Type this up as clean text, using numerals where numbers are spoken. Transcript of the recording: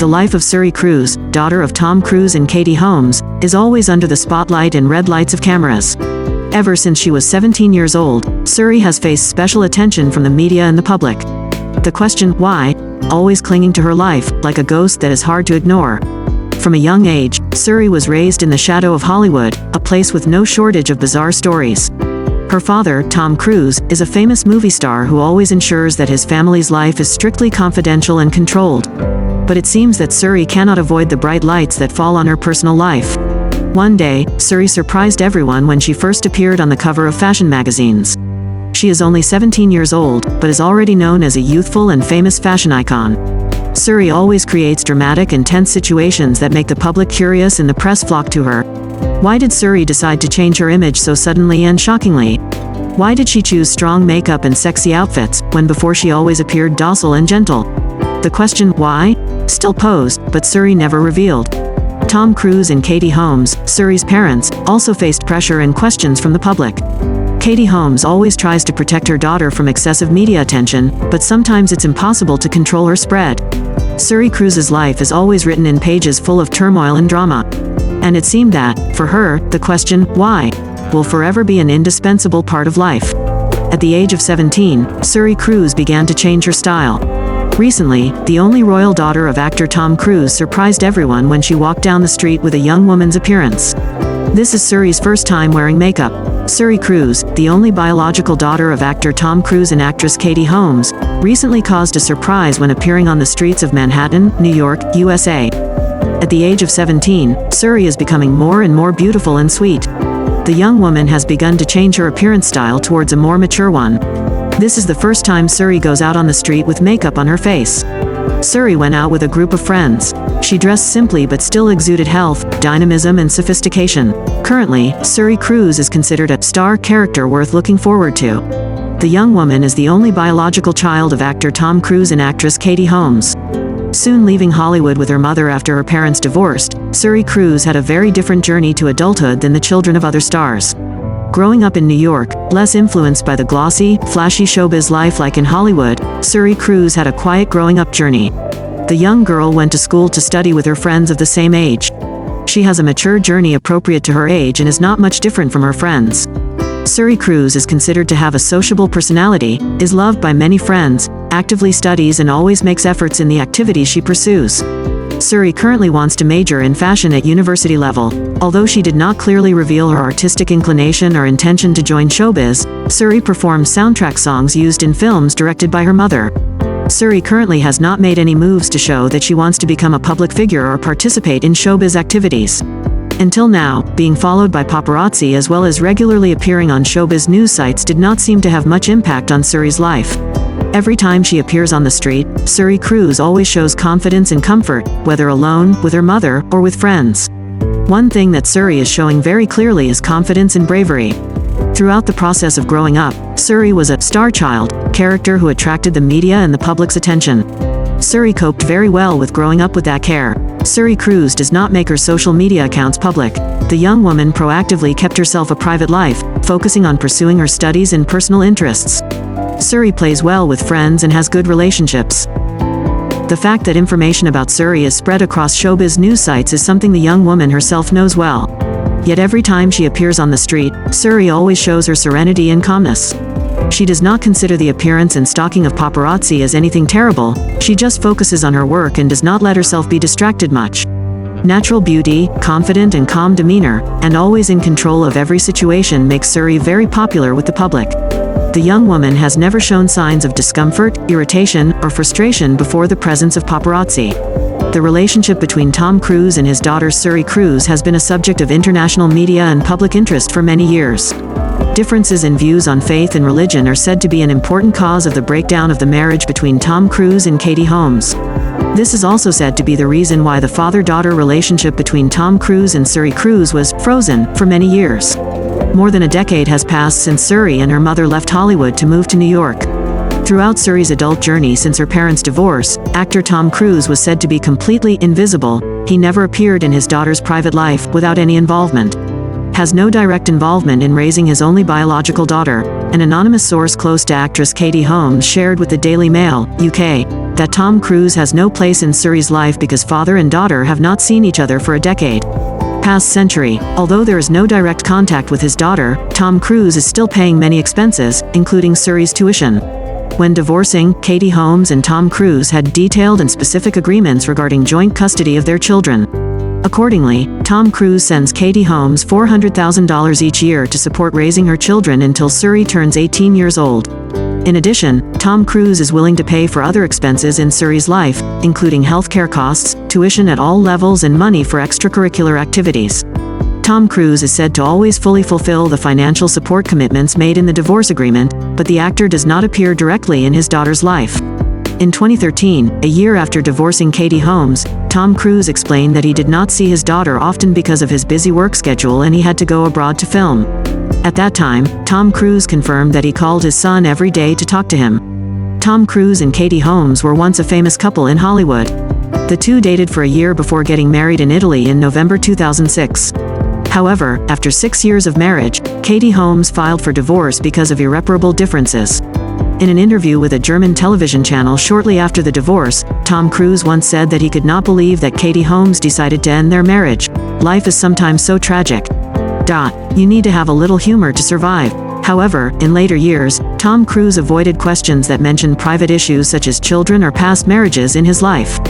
The life of Suri Cruise, daughter of Tom Cruise and Katie Holmes, is always under the spotlight and red lights of cameras. Ever since she was 17 years old, Suri has faced special attention from the media and the public. The question, why, always clinging to her life, like a ghost that is hard to ignore. From a young age, Suri was raised in the shadow of Hollywood, a place with no shortage of bizarre stories. Her father, Tom Cruise, is a famous movie star who always ensures that his family's life is strictly confidential and controlled. But it seems that Suri cannot avoid the bright lights that fall on her personal life. One day, Suri surprised everyone when she first appeared on the cover of fashion magazines. She is only 17 years old, but is already known as a youthful and famous fashion icon. Suri always creates dramatic and tense situations that make the public curious and the press flock to her. Why did Suri decide to change her image so suddenly and shockingly? Why did she choose strong makeup and sexy outfits, when before she always appeared docile and gentle? The question, why, still posed, but Suri never revealed. Tom Cruise and Katie Holmes, Suri's parents, also faced pressure and questions from the public. Katie Holmes always tries to protect her daughter from excessive media attention, but sometimes it's impossible to control her spread. Suri Cruise's life is always written in pages full of turmoil and drama. And it seemed that, for her, the question, why, will forever be an indispensable part of life. At the age of 17, Suri Cruise began to change her style. Recently, the only royal daughter of actor Tom Cruise surprised everyone when she walked down the street with a young woman's appearance. This is Suri's first time wearing makeup. Suri Cruise, the only biological daughter of actor Tom Cruise and actress Katie Holmes, recently caused a surprise when appearing on the streets of Manhattan, New York, USA. At the age of 17, Suri is becoming more and more beautiful and sweet. The young woman has begun to change her appearance style towards a more mature one. This is the first time Suri goes out on the street with makeup on her face. Suri went out with a group of friends. She dressed simply but still exuded health, dynamism and sophistication. Currently, Suri Cruise is considered a star character worth looking forward to. The young woman is the only biological child of actor Tom Cruise and actress Katie Holmes. Soon leaving Hollywood with her mother after her parents divorced, Suri Cruise had a very different journey to adulthood than the children of other stars. Growing up in New York, less influenced by the glossy, flashy showbiz life like in Hollywood, Suri Cruise had a quiet growing-up journey. The young girl went to school to study with her friends of the same age. She has a mature journey appropriate to her age and is not much different from her friends. Suri Cruise is considered to have a sociable personality, is loved by many friends, actively studies and always makes efforts in the activities she pursues. Suri currently wants to major in fashion at university level. Although she did not clearly reveal her artistic inclination or intention to join showbiz, Suri performs soundtrack songs used in films directed by her mother. Suri currently has not made any moves to show that she wants to become a public figure or participate in showbiz activities. Until now, being followed by paparazzi as well as regularly appearing on showbiz news sites did not seem to have much impact on Suri's life. Every time she appears on the street, Suri Cruise always shows confidence and comfort, whether alone, with her mother, or with friends. One thing that Suri is showing very clearly is confidence and bravery. Throughout the process of growing up, Suri was a star child character who attracted the media and the public's attention. Suri coped very well with growing up with that care. Suri Cruise does not make her social media accounts public. The young woman proactively kept herself a private life, focusing on pursuing her studies and personal interests. Suri plays well with friends and has good relationships. The fact that information about Suri is spread across showbiz news sites is something the young woman herself knows well. Yet every time she appears on the street, Suri always shows her serenity and calmness. She does not consider the appearance and stalking of paparazzi as anything terrible. She just focuses on her work and does not let herself be distracted much. Natural beauty, confident and calm demeanor, and always in control of every situation makes Suri very popular with the public. The young woman has never shown signs of discomfort, irritation, or frustration before the presence of paparazzi. The relationship between Tom Cruise and his daughter Suri Cruise has been a subject of international media and public interest for many years. Differences in views on faith and religion are said to be an important cause of the breakdown of the marriage between Tom Cruise and Katie Holmes. This is also said to be the reason why the father-daughter relationship between Tom Cruise and Suri Cruise was frozen for many years. More than a decade has passed since Suri and her mother left Hollywood to move to New York. Throughout Suri's adult journey since her parents' divorce, actor Tom Cruise was said to be completely invisible. He never appeared in his daughter's private life without any involvement. Has no direct involvement in raising his only biological daughter. An anonymous source close to actress Katie Holmes shared with the Daily Mail, UK, that Tom Cruise has no place in Suri's life because father and daughter have not seen each other for a decade. Past century, although there is no direct contact with his daughter, Tom Cruise is still paying many expenses, including Suri's tuition. When divorcing, Katie Holmes and Tom Cruise had detailed and specific agreements regarding joint custody of their children. Accordingly, Tom Cruise sends Katie Holmes $400,000 each year to support raising her children until Suri turns 18 years old. In addition, Tom Cruise is willing to pay for other expenses in Suri's life, including healthcare costs, tuition at all levels and money for extracurricular activities. Tom Cruise is said to always fully fulfill the financial support commitments made in the divorce agreement, but the actor does not appear directly in his daughter's life. In 2013, a year after divorcing Katie Holmes, Tom Cruise explained that he did not see his daughter often because of his busy work schedule and he had to go abroad to film. At that time, Tom Cruise confirmed that he called his son every day to talk to him. Tom Cruise and Katie Holmes were once a famous couple in Hollywood. The two dated for a year before getting married in Italy in November 2006. However, after 6 years of marriage, Katie Holmes filed for divorce because of irreparable differences. In an interview with a German television channel shortly after the divorce, Tom Cruise once said that he could not believe that Katie Holmes decided to end their marriage. Life is sometimes so tragic. You need to have a little humor to survive. However, in later years, Tom Cruise avoided questions that mentioned private issues such as children or past marriages in his life.